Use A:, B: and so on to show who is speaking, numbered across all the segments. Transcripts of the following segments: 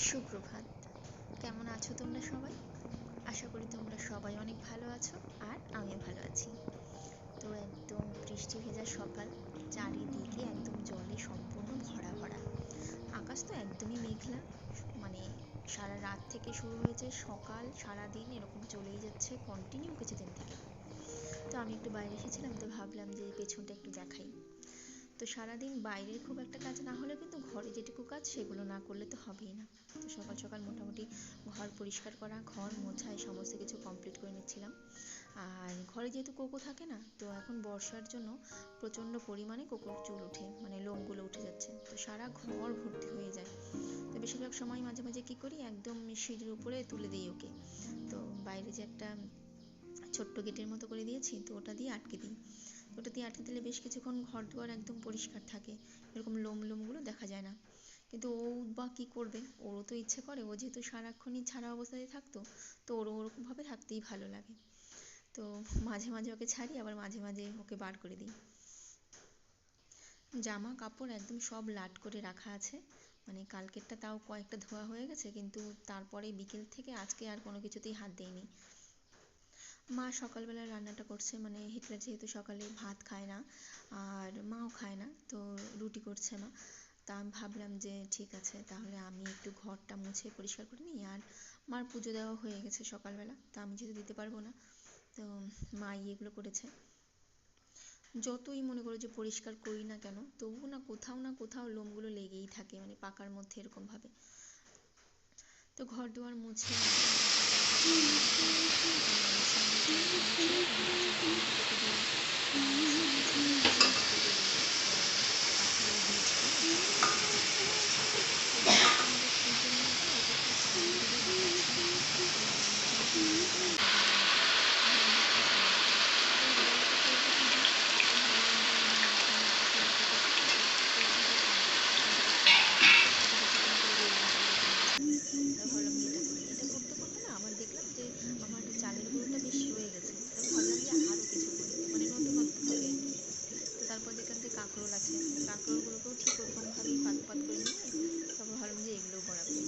A: সুপ্রভাত। কেমন আছো তোমরা সবাই? আশা করি তোমরা সবাই অনেক ভালো আছো আর আমিও ভালো আছি। তো একদম বৃষ্টি ভেজা সকাল, চারিদিকে একদম জলে সম্পূর্ণ ভরা ভরা। আকাশ তো একদমই মেঘলা, মানে সারা রাত থেকে শুরু হয়েছে, সকাল সারাদিন এরকম চলেই যাচ্ছে কন্টিনিউ কিছুদিন থেকে। তো আমি একটু বাইরে এসেছিলাম, তো ভাবলাম যে পেছনটা একটু দেখাই। তো সারাদিন বাইরের খুব একটা কাজ না হলেও কিন্তু ঘরে যেটুকু কাজ সেগুলো না করলে তো হবেই না। তো সকাল সকাল মোটামুটি ঘর পরিষ্কার করা, ঘর মোছা, এই সমস্ত কিছু কমপ্লিট করে নিচ্ছিলাম। আর ঘরে যেহেতু কোকো থাকে না, তো এখন বর্ষার জন্য প্রচণ্ড পরিমাণে কোকোর চুল ওঠে, মানে লোমগুলো উঠে যাচ্ছে, তো সারা ঘর ভর্তি হয়ে যায়। তো বেশিরভাগ সময় মাঝে মাঝে কী করি, একদম সিঁড়ির উপরে তুলে দিই ওকে। তো বাইরে যে একটা ছোট্ট গেটের মতো করে দিয়েছি, তো ওটা দিয়ে আটকে দিই। ওটা দিয়ে আটকে দিলে বেশ কিছুক্ষণ ঘর দুয়ার একদম পরিষ্কার থাকে, এরকম লোমগুলো দেখা যায় না। কিন্তু ও বা কী করবে, ওরও তো ইচ্ছে করে, ও যেহেতু সারাক্ষণই ছাড়া অবস্থায় থাকতো, তো ওরও ওরকমভাবে থাকতেই ভালো লাগে। তো মাঝে মাঝে ওকে ছাড়ি, আবার মাঝে মাঝে ওকে বার করে দিই। জামা কাপড় একদম সব লাট করে রাখা আছে, মানে কালকেরটা তাও কয়েকটা ধোয়া হয়ে গেছে, কিন্তু তারপরে বিকেল থেকে আজকে আর কোনো কিছুতেই হাত দেইনি। মা সকালবেলা রান্নাটা করছে, মানে হিটলার যেহেতু সকালে ভাত খায় না আর মাও খায় না, তো রুটি করছে মা। তা আমি ভাবলাম যে ঠিক আছে, তাহলে আমি একটু ঘরটা মুছে পরিষ্কার করে নিই। আর মার পুজো দেওয়া হয়ে গেছে সকালবেলা, তা আমি যেহেতু দিতে পারবো না, তো মা এগুলো করেছে। যতই মনে করো যে পরিষ্কার করি না কেন, তবু না কোথাও লোমগুলো লেগেই থাকে, মানে পাকার মধ্যে এরকম ভাবে। তো ঘর দুয়ার মুছে ভাবলাম যে এটা করি, এটা করতে করতে না আবার দেখলাম যে আমার চালের গুঁড়োটা বেশ রয়ে গেছে, তো ভাবলাম যে আরও কিছু করি, মানে নতুন নতুন ভাবে আর কি। তো তারপর দেখলাম যে কাঁকরোল আছে, তো কাঁকরোলগুলোকেও ঠিক ওরকম ভাবেই পাত পাত করে নিয়ে তারপর ভাবলাম যে এগুলোও বড়া করি।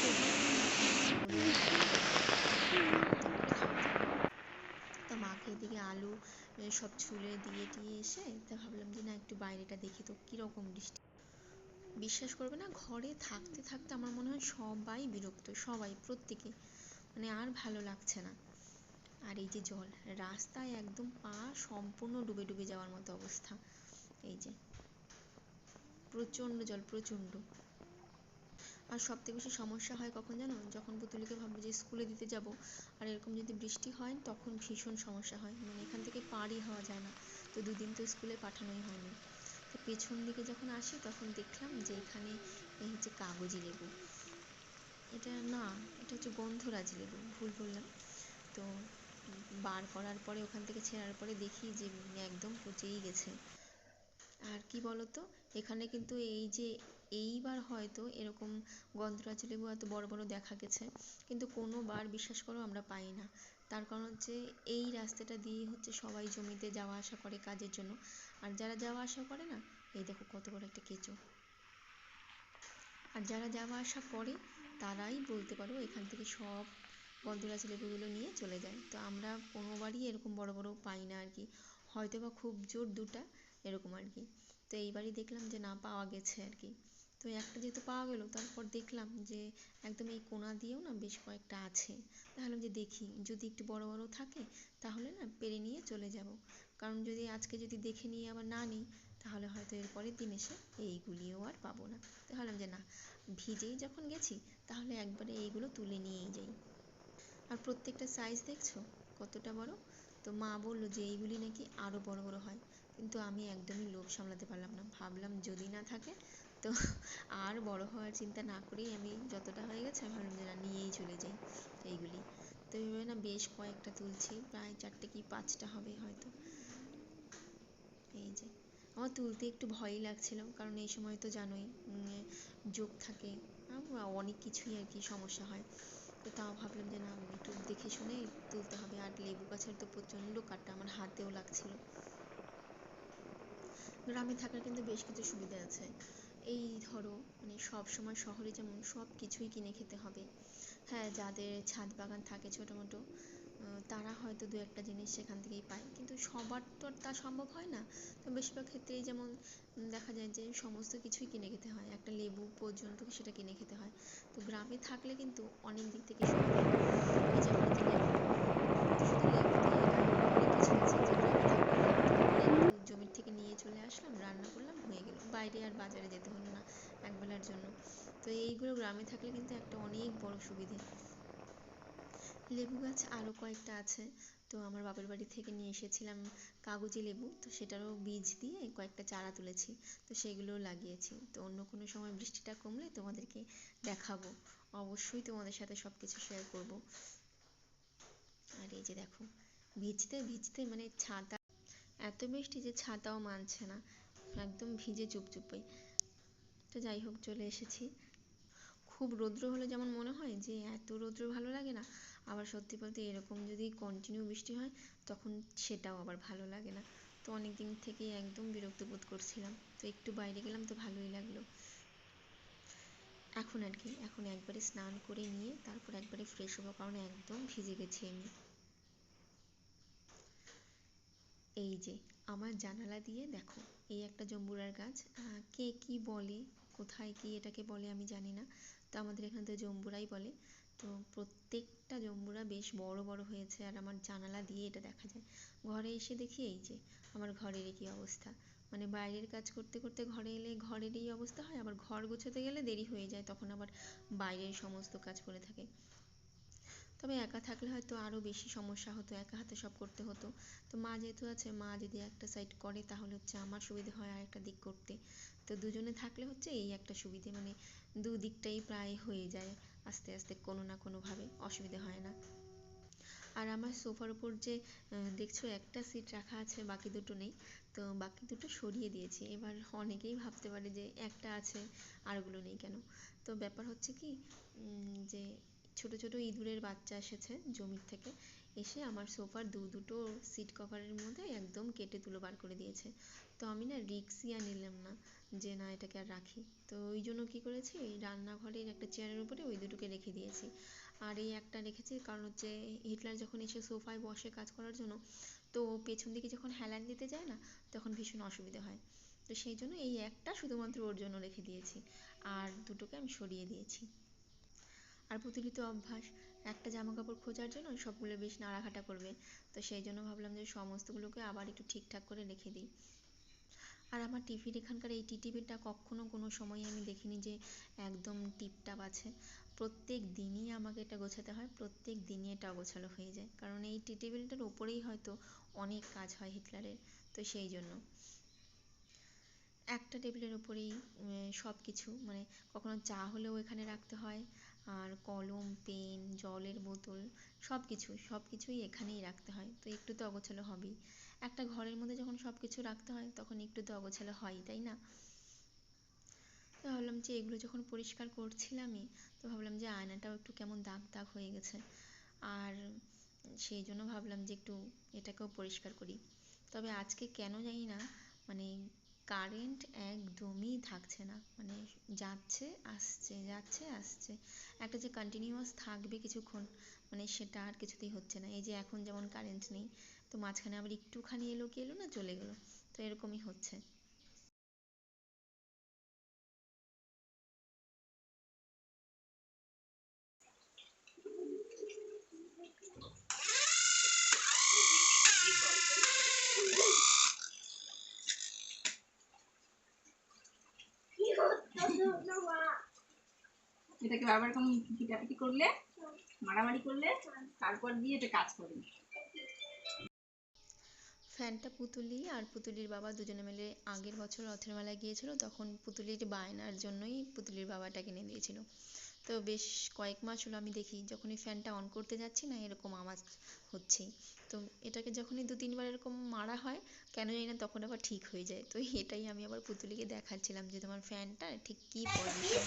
A: ফোড়াগুলো করা, আর মা দেখো নুনটা দিয়ে হচ্ছে খাওয়াতে হবে। তা মাকে এদিকে আলু সব ছুলে দিয়ে টিয়ে এসে, তা ভাবলাম যে না একটু বাইরেটা দেখি তো কীরকম বৃষ্টি। বিশ্বাস করবে না, ঘরে থাকতে থাকতে আমার মনে হয় সবাই বিরক্ত, সবাই প্রত্যেকে, মানে আর ভালো লাগছে না। আর এই যে জল, রাস্তায় একদম পা সম্পূর্ণ ডুবে ডুবে যাওয়ার মতো অবস্থা। এই যে প্রচণ্ড জল, প্রচণ্ড। আর সবথেকে বেশি সমস্যা হয় কখন জানো, যখন পুতুলিকে ভাববো যে স্কুলে দিতে যাব, আর এরকম যদি বৃষ্টি হয় তখন ভীষণ সমস্যা হয়, মানে এখান থেকে পারই হওয়া যায় না। তো দুদিন তো স্কুলে পাঠানোই হয়নি। তো পেছন দিকে যখন আসি তখন দেখলাম যে এখানে এই হচ্ছে কাগজি লেবু, এটা না, এটা হচ্ছে গন্ধরাজ লেবু, ভুল বললাম। তো বার করার পরে ওখান থেকে ছেঁড়ার পরে দেখি যে একদম পচেই গেছে। আর কি বলতো, এখানে কিন্তু এই যে এইবার হয়তো এরকম গন্ধরাজ লেবু এত বড় বড় দেখা গেছে, কিন্তু কোনোবার বিশ্বাস করো আমরা পাই না। তার কারণ হচ্ছে এই রাস্তাটা দিয়ে হচ্ছে সবাই জমিতে যাওয়া আসা করে কাজের জন্য, আর যারা যাওয়া আসা করে না, এই দেখো কত বড় একটা কেঁচো, আর যারা যাওয়া আসা করে তারাই বলতে পারো এখান থেকে সব গন্ধরাজ লেবুগুলো নিয়ে চলে যায়। তো আমরা কোনোবারই এরকম বড় বড় পাই না আর কি, হয়তো বা খুব জোর দুটা এরকম আর কি। তো এইবারই দেখলাম যে না, পাওয়া গেছে আর কি। তো একটা যেহেতু পাওয়া গেল, তারপর দেখলাম যে একদম এই কোণা দিয়েও না বেশ কয়েকটা আছে। তাহলে যে দেখি যদি একটু বড় বড় থাকে তাহলে না পেরে নিয়ে চলে যাব। কারণ যদি আজকে যদি দেখে নিয়ে আবার না নিই, তাহলে হয়তো এর পরের দিন এসে এইগুলিও আর পাবো না। তো ভাবলাম যে না, ভিজেই যখন গেছি তাহলে একবারে এইগুলো তুলে নিয়েই যাই। আর প্রত্যেকটা সাইজ দেখছো কতটা বড়। তো মা বললো যে এইগুলি নাকি আরও বড় বড় হয়, কিন্তু আমি একদমই লোভ সামলাতে পারলাম না, ভাবলাম যদি না থাকে তো আর বড় হওয়ার চিন্তা না করেই আমি যতটা হয়ে গেছে আমি ভাবলাম যে না, নিয়েই চলে যাই এইগুলি। তো এইভাবে না বেশ কয়েকটা তুলছি, প্রায় 4টে কি 5টা হবে হয়তো। এই যে আমার তুলতে একটু ভয়ই লাগছিল, কারণ এই সময় তো জানোই জোক থাকে, অনেক কিছুই আর কি সমস্যা হয়। তো তাও ভাবলাম যে না, একটু দেখে শুনে তুলতে হবে। আর লেবু গাছের তো প্রচণ্ড কাটা, আমার হাতেও লাগছিল। গ্রামে থাকার কিন্তু বেশ কিছু সুবিধা আছে। এই ধরো মানে সব সময় শহরে যেমন সব কিছুই কিনে খেতে হবে। হ্যাঁ, যাদের ছাদ বাগান থাকে ছোটো মোটো, তারা হয়তো দু একটা জিনিস সেখান থেকেই পায়, কিন্তু সবার তো আর তা সম্ভব হয় না। তো বেশিরভাগ ক্ষেত্রেই যেমন দেখা যায় যে সমস্ত কিছুই কিনে খেতে হয়, একটা লেবু পর্যন্ত সেটা কিনে খেতে হয়। তো গ্রামে থাকলে কিন্তু অনেক দিক থেকে সুবিধা। এই যেমন এই যে লেবু, তো শুধু লেবু দিয়ে না, অনেক কিছু আছে যে গ্রামে থাকলে একটু জমির থেকে নিয়ে চলে আসলাম, রান্না করলাম, হয়ে গেল, বাইরে আর বাজারে যেতে হলো না একবেলার জন্য। তো এইগুলো গ্রামে থাকলে কিন্তু একটা অনেক বড় সুবিধে। লেবু গাছ আরও কয়েকটা আছে। তো আমার বাপের বাড়ি থেকে নিয়ে এসেছিলাম কাগজি লেবু, তো সেটারও বীজ দিয়ে কয়েকটা চারা তুলেছি। তো সেগুলোও লাগিয়েছি। তো অন্য কোনো সময় বৃষ্টিটা কমলে তোমাদেরকে দেখাবো, অবশ্যই তোমাদের সাথে সব কিছু শেয়ার করব। আর এই যে দেখো, ভিজতে ভিজতে মানে ছাতা, এত বৃষ্টি যে ছাতাও মানছে না, একদম ভিজে চুপচুপই। তো যাই হোক, চলে এসেছি। খুব রৌদ্র হলে যেমন মনে হয় যে এত রৌদ্র ভালো লাগে না, আবার সত্যি বলতে এরকম যদি কন্টিনিউ বৃষ্টি হয় তখন সেটাও আবার ভালো লাগে না। তো অনেক দিন থেকেই একদম বিরক্ত বোধ করছিলাম, তো একটু বাইরে গেলাম তো ভালোই লাগলো। এখন আর কি, এখন একবারে স্নান করে নিয়ে তারপর একবারে ফ্রেশ হবো, কারণ একদম ভিজে গেছি এমনি। এই যে আমার জানালা দিয়ে দেখো, এই একটা জম্বুরার গাছ, কে কি বলে, কোথায় কি এটাকে বলে আমি জানি না, তো আমাদের এখানে তো জম্বুরাই বলে। তো প্রত্যেকটা জম্বুরা বেশ বড় বড় হয়েছে, আর আমার জানালা দিয়ে এটা দেখা যায়। ঘরে এসে দেখি এই যে আমার ঘরের কি অবস্থা, মানে বাইরের কাজ করতে করতে ঘরে এলে ঘরের এই অবস্থা হয়, আবার ঘর গোছাতে গেলে দেরি হয়ে যায়, তখন আবার বাইরের সমস্ত কাজ পড়ে থাকে। তবে একা থাকলে হয়তো আরও বেশি সমস্যা হতো, একা হাতে সব করতে হতো। তো মা যেহেতু আছে, মা যদি একটা সাইড করে তাহলে হচ্ছে আমার সুবিধে হয় আর একটা দিক করতে। তো দুজনে থাকলে হচ্ছে এই একটা সুবিধে, মানে দুদিকটাই প্রায় হয়ে যায় আস্তে আস্তে, কোনো না কোনোভাবে অসুবিধে হয় না। আর আমার সোফার উপর যে দেখছো একটা সিট রাখা আছে, বাকি দুটো নেই। তো বাকি দুটো সরিয়ে দিয়েছি। এবার অনেকেই ভাবতে পারে যে একটা আছে আরগুলো নেই কেন। তো ব্যাপার হচ্ছে কি, যে ছোট ছোট ইঁদুরের বাচ্চা এসেছে জমির থেকে, এসে আমার সোফার দুটো সিট কভারের মধ্যে একদম কেটে তুলো বার করে দিয়েছে। তো আমি না রিস্কই আর নিলাম না যে না এটাকে আর রাখি। তো ওই জন্য কী করেছি, রান্নাঘরের একটা চেয়ারের উপরে ওই দুটোকে রেখে দিয়েছি। আর এই একটা রেখেছি কারণ হচ্ছে হিটলার যখন এসে সোফায় বসে কাজ করার জন্য, তো পেছন দিকে যখন হেলান দিতে যায় না, তখন ভীষণ অসুবিধা হয়। তো সেই জন্য এই একটা শুধুমাত্র ওর জন্য রেখে দিয়েছি, আর দুটোকে আমি সরিয়ে দিয়েছি। আর প্রতিটি অভ্যাস, একটা জামা কাপড় খোঁজার জন্য সবগুলো বেশ নাড়াঘাটা করবে। তো সেই জন্য ভাবলাম যে সমস্তগুলোকে আবার একটু ঠিকঠাক করে রেখে দিই। আর আমার টিভির এখানকার এই টি টেবিলটা কখনো কোনো সময় আমি দেখিনি যে একদম টিপটাপ আছে। প্রত্যেক দিনই আমাকে এটা গোছাতে হয়, প্রত্যেক দিনই এটা অগোছালো হয়ে যায়, কারণ এই টি টেবিলটার ওপরেই হয়তো অনেক কাজ হয় হিটলারের। তো সেই জন্য একটা টেবিলের ওপরেই সব কিছু, মানে কখনো চা হলেও এখানে রাখতে হয়, আর কলম, পেন, জলের বোতল, সব কিছুই এখানেই রাখতে হয়। তো একটু তো অগোছালো হবেই। একটা ঘরের মধ্যে যখন সব কিছু রাখতে হয় তখন একটু তো অগোছালো হয়ই, তাই না? তো ভাবলাম যে এগুলো যখন পরিষ্কার করছিলামই, তো ভাবলাম যে আয়নাটাও একটু কেমন দাগ দাগ হয়ে গেছে, আর সেই জন্য ভাবলাম যে একটু এটাকেও পরিষ্কার করি। তবে আজকে কেন জানি না, মানে কারেন্ট একদমই থাকছে না, মানে যাচ্ছে আসছে যাচ্ছে আসছে, একটা যে কন্টিনিউয়াস থাকবে কিছুক্ষণ, মানে সেটা আর কিছুতেই হচ্ছে না। এই যে এখন যেমন কারেন্ট নেই, তো মাঝখানে আবার একটুখানি এলো কি এলো না, চলে গেলো, তো এরকমই হচ্ছে।
B: এটাকে বারবার এরকম পিটাপিটি করলে, মারামারি করলে, তারপর দিয়ে এটা কাজ করবে।
A: ফ্যানটা পুতুলি আর পুতুলির বাবা দুজনে মিলে আগের বছর রথের মেলায় গিয়েছিল, তখন পুতুলির বায়নার জন্যই পুতুলির বাবাটা কিনে দিয়েছিল। তো বেশ কয়েক মাস হলো আমি দেখি যখনই ফ্যানটা অন করতে যাচ্ছি না এরকম আওয়াজ হচ্ছেই। তো এটাকে যখনই 2-3 বার এরকম মারা হয় কেন জানি না, তখন আবার ঠিক হয়ে যায়। তো এটাই আমি আবার পুতুলিকে দেখাচ্ছিলাম যে তোমার ফ্যানটা ঠিক কী পজিশন,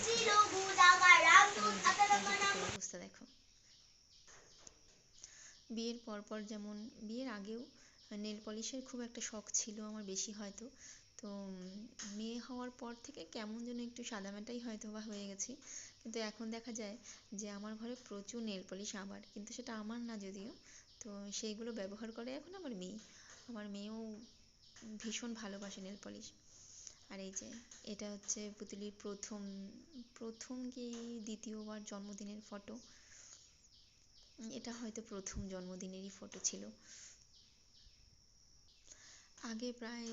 A: অবস্থা দেখো। বিয়ের পরপর যেমন বিয়ের আগেও নেল পলিশের খুব একটা শখ ছিল আমার বেশি হয়তো, তো মেয়ে হওয়ার পর থেকে কেমন যেন একটু সাদামাটাই হয়তো বা হয়ে গেছি। কিন্তু এখন দেখা যায় যে আমার ঘরে প্রচুর নেল পলিশ আমার, কিন্তু সেটা আমার না যদিও, তো সেইগুলো ব্যবহার করে এখন আমার মেয়ে। আমার মেয়েও ভীষণ ভালোবাসে নেল পলিশ। আর এই যে এটা হচ্ছে পুতুলির প্রথম প্রথম কি দ্বিতীয়বার জন্মদিনের ফটো, এটা হয়তো প্রথম জন্মদিনেরই ফটো ছিল। আগে প্রায়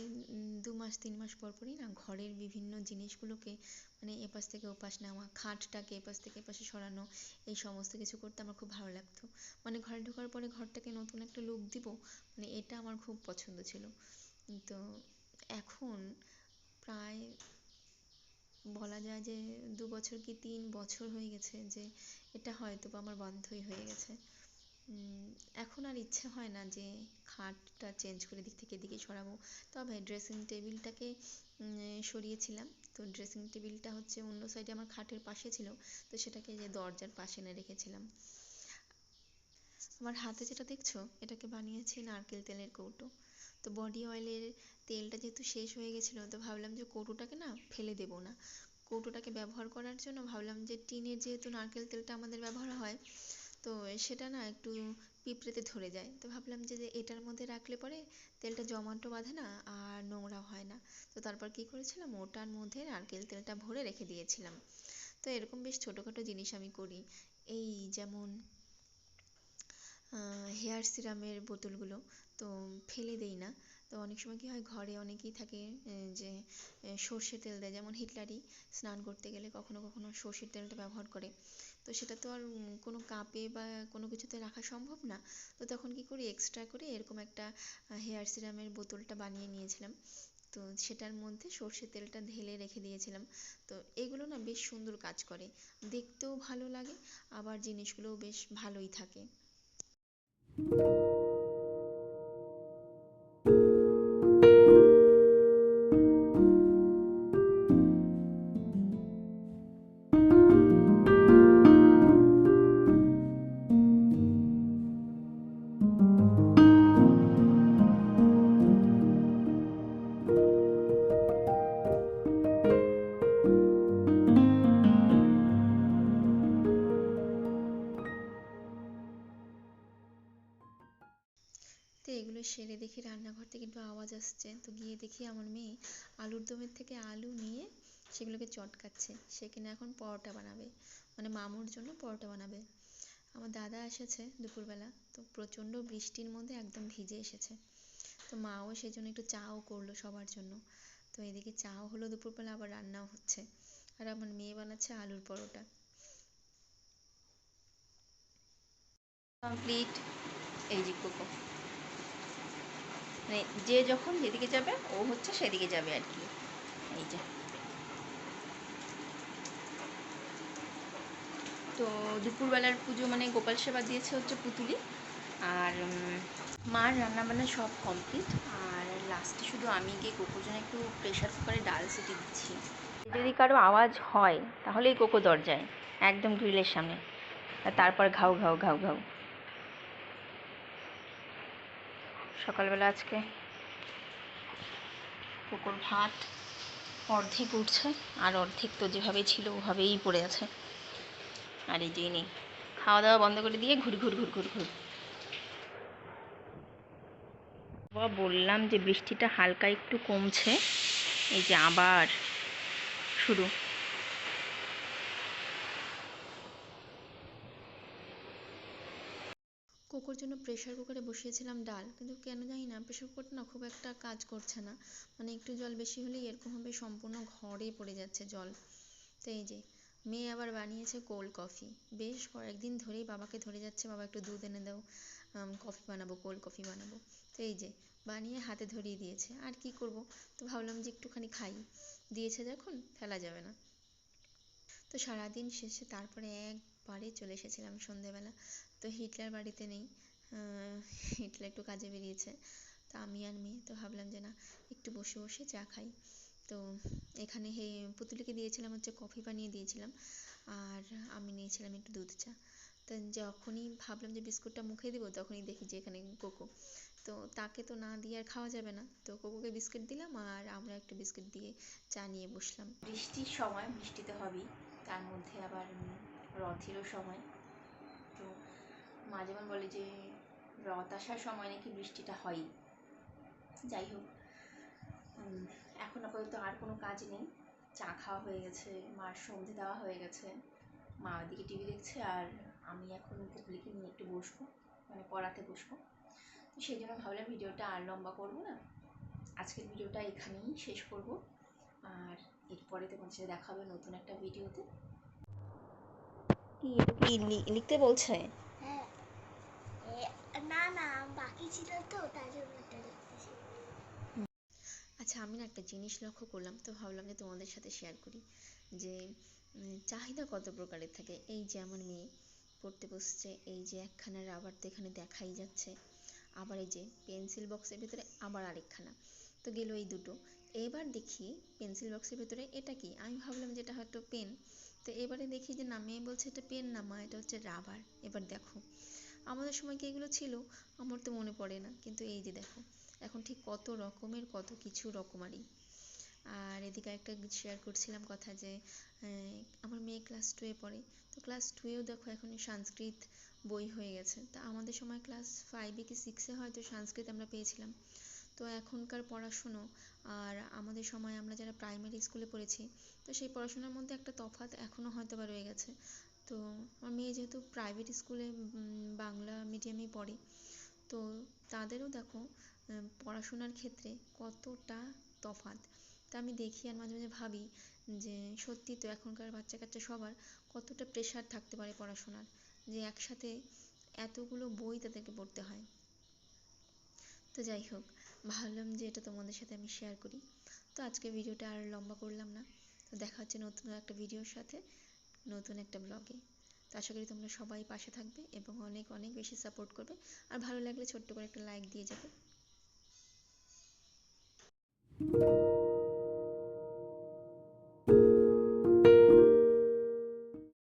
A: 2 মাস 3 মাস পর পরই না ঘরের বিভিন্ন জিনিসগুলোকে মানে এপাশ থেকে ওপাশ নেওয়া, খাটটাকে এপাশ থেকে এপাশে সরানো, এই সমস্ত কিছু করতে আমার খুব ভালো লাগতো। মানে ঘরে ঢোকার পরে ঘরটাকে নতুন একটা লুক দিব, মানে এটা আমার খুব পছন্দ ছিল। তো এখন প্রায় বলা যায় যে 2 বছর কি 3 বছর হয়ে গেছে যে এটা হয়তো বা আমার বন্ধই হয়ে গেছে। এখন আর ইচ্ছে হয় না যে খাটটা চেঞ্জ করে এদিক থেকে এদিকে সরাবো। তবে ড্রেসিং টেবিলটাকে সরিয়েছিলাম, তো ড্রেসিং টেবিলটা হচ্ছে অন্য সাইডে আমার খাটের পাশে ছিল, তো সেটাকে যে দরজার পাশে এনে রেখেছিলাম। আমার হাতে যেটা দেখছো এটাকে বানিয়েছি নারকেল তেলের কৌটো। তো বডি অয়েলের তেলটা যেহেতু শেষ হয়ে গেছিলো, তো ভাবলাম যে কৌটোটাকে না ফেলে দেবো না, কৌটোটাকে ব্যবহার করার জন্য ভাবলাম যে টিনের যেহেতু নারকেল তেলটা আমাদের ব্যবহার হয়, তো সেটা না একটু পিঁপড়েতে ধরে যায়, তো ভাবলাম যে এটার মধ্যে রাখলে পরে তেলটা জমাটও বাঁধে না আর নোংরাও হয় না। তো তারপর কী করেছিলাম, ওটার মধ্যে নারকেল তেলটা ভরে রেখে দিয়েছিলাম। তো এরকম বেশ ছোটোখাটো জিনিস আমি করি। এই যেমন হেয়ার সিরামের বোতলগুলো তো ফেলে দেই না। তো অনেক সময় কী হয় ঘরে অনেকেই থাকে যে সর্ষের তেল দেয়, যেমন হিটলারই স্নান করতে গেলে কখনো কখনো সর্ষের তেলটা ব্যবহার করে, তো সেটা তো আর কোনো কাপে বা কোনো কিছুতে রাখা সম্ভব না। তো তখন কী করি, এক্সট্রা করে এরকম একটা হেয়ার সিরামের বোতলটা বানিয়ে নিয়েছিলাম, তো সেটার মধ্যে সর্ষের তেলটা ঢেলে রেখে দিয়েছিলাম। তো এগুলো না বেশ সুন্দর কাজ করে, দেখতেও ভালো লাগে, আবার জিনিসগুলোও বেশ ভালোই থাকে। তো এগুলো সেরে দেখি রান্নাঘর থেকে একটু আওয়াজ আসছে, তো গিয়ে দেখি আমার মেয়ে আলুর দমের থেকে আলু নিয়ে সেগুলোকে চটকাচ্ছে, সে কিনা এখন পরোটা বানাবে, মানে মামুর জন্য পরোটা বানাবে। আমার দাদা এসেছে দুপুরবেলা, তো প্রচণ্ড বৃষ্টির মধ্যে একদম ভিজে এসেছে, তো মাও সেই জন্য একটু চাও করলো সবার জন্য। তো এদিকে চাও হলো দুপুরবেলা, আবার রান্নাও হচ্ছে, আর আমার মেয়ে বানাচ্ছে আলুর পরোটা। কমপ্লিট। এই যে কোকো, মানে যে যখন যেদিকে যাবে ও হচ্ছে সেদিকে যাবে আর কি। এই যে, তো দুপুরবেলার পুজো মানে গোপাল সেবা দিয়েছে হচ্ছে পুতুলি, আর মার রান্নাবান্না সব কমপ্লিট, আর লাস্টে শুধু আমি গিয়ে কোকোর জন্য একটু প্রেশার কুকারে ডাল সিটি দিচ্ছি। যদি কারো আওয়াজ হয় তাহলেই কোকো দরজায় একদম গ্রিলের সামনে, আর তারপর ঘাউ ঘাউ ঘাউ ঘাউ। সকালবেলা আজকে কোকোর ভাত অর্ধেক উঠছে আর অর্ধেক তো যেভাবে ছিল ওভাবেই পড়ে আছে। আর এই যে নেই, খাওয়া দাওয়া বন্ধ করে দিয়ে ঘুর ঘুর ঘুর ঘুর ঘুর। বললাম যে বৃষ্টিটা হালকা একটু কমছে, এই যে আবার শুরু। কোকোর জন্য প্রেশার কুকারে বসিয়েছিলাম ডাল, কিন্তু কেন জানি না প্রেশার কুকারটা না খুব একটা কাজ করছে না। মানে একটু জল বেশি হলেই এরকম ভাবে সম্পূর্ণ ঘরে পড়ে যাচ্ছে জল। তো এই যে মেয়ে আবার বানিয়েছে কোল্ড কফি। বেশ কয়েকদিন ধরেই বাবাকে ধরে যাচ্ছে, বাবা একটু দুধ এনে দাও, কফি বানাবো, কোল্ড কফি বানাবো। তো এই যে বানিয়ে হাতে ধরিয়ে দিয়েছে, আর কি করব। তো ভাবলাম যে একটুখানি খাই, দিয়েছে যখন ফেলা যাবে না। তো সারাদিন শেষে তারপরে একবারে চলে এসেছিলাম সন্ধেবেলা। তো হিটলার বাড়িতে নেই, হিটলার একটু কাজে বেরিয়েছে। তো আমি আর মেয়ে তো ভাবলাম যে না, একটু বসে বসে চা খাই। তো এখানে পুতুলিকে দিয়েছিলাম হচ্ছে কফি বানিয়ে দিয়েছিলাম, আর আমি নিয়েছিলাম একটু দুধ চা। তো যখনই ভাবলাম যে বিস্কুটটা মুখে দিব, তখনই দেখি যে এখানে কোকো। তো তাকে তো না দিয়ে আর খাওয়া যাবে না, তো কোকোকে বিস্কুট দিলাম আর আমরা একটা বিস্কুট দিয়ে চা নিয়ে বসলাম। বৃষ্টির সময় বৃষ্টি তো হবেই, তার মধ্যে আবার রথেরও সময়। তো মা যেমন বলে যে রথ আসার সময় নাকি বৃষ্টিটা হয়ই। যাই হোক, এখন আপাতত আর কোনো কাজ নেই, চা খাওয়া হয়ে গেছে, মার সন্ধে দেওয়া হয়ে গেছে, মা ওদিকে টিভি দেখছে, আর আমি এখন পুতুলিকে নিয়ে একটু বসবো, মানে পড়াতে বসবো। তো সেই জন্য ভাবলাম ভিডিওটা আর লম্বা করবো না, আজকের ভিডিওটা এখানেই শেষ করব। আর এরপরে তোমার সাথে দেখা হবে নতুন একটা ভিডিওতে। কি এটা কি লিখতে বলছে?
C: হ্যাঁ, না না বাকি ছিল তো তাই জন্য এটা লিখতেছি।
A: আচ্ছা, আমি না একটা জিনিস লক্ষ্য করলাম, তো ভাবলাম যে তোমাদের সাথে শেয়ার করি যে চাহিদা কত প্রকারের থাকে। এই যে আমার মেয়ে পড়তে বসছে, এই যে একখানা রাবার তো এখানে দেখাই যাচ্ছে, আবার এই যে পেন্সিল বক্সের ভিতরে আবার আরেকখানা, তো গেল এই দুটো। এবার দেখি পেন্সিল বক্সের ভিতরে এটা কি, আমি ভাবলাম যে এটা হয়তো পেন। তো এবারে দেখি যে না, মেয়ে বলছে এটা পেন না মা, এটা হচ্ছে রাবার। এবার দেখো, আমাদের সময় কি এগুলো ছিল? আমার তো মনে পড়ে না, কিন্তু এই যে দেখো এখন ঠিক কত রকমের কত কিছু রকমারি। আর এদিকে একটা শেয়ার করছিলাম কথা যে আমার মেয়ে ক্লাস 2-এ পড়ে। তো ক্লাস 2-এও দেখো এখন সংস্কৃত বই হয়ে গেছে। তা আমাদের সময় ক্লাস 5-এ কি 6-এ হয়তো সংস্কৃত আমরা পেয়েছিলাম। তো এখনকার পড়াশুনো আর আমাদের সময় আমরা যারা প্রাইমারি স্কুলে পড়েছি, তো সেই পড়াশোনার মধ্যে একটা তফাৎ এখনও হয়তো বা রয়ে গেছে। তো আমার মেয়ে যেহেতু প্রাইভেট স্কুলে বাংলা মিডিয়ামেই পড়ে, তো তাদেরও দেখো পড়াশোনার ক্ষেত্রে কতটা তফাৎ। তা আমি দেখি আর মাঝে মাঝে ভাবি যে সত্যি তো এখনকার বাচ্চা কাচ্চা সবার কতটা প্রেশার থাকতে পারে পড়াশোনার, যে একসাথে এতগুলো বই তাদেরকে পড়তে হয়। তো যাই হোক, ভাবলাম যে এটা তোমাদের সাথে আমি শেয়ার করি। তো আজকে ভিডিওটা আর লম্বা করলাম না, তো দেখা হচ্ছে নতুন একটা ভিডিওর সাথে, নতুন একটা ব্লগে। তো আশা করি তোমরা সবাই পাশে থাকবে এবং অনেক অনেক বেশি সাপোর্ট করবে। আর ভালো লাগলে ছোট্ট করে একটা লাইক দিয়ে যাবে।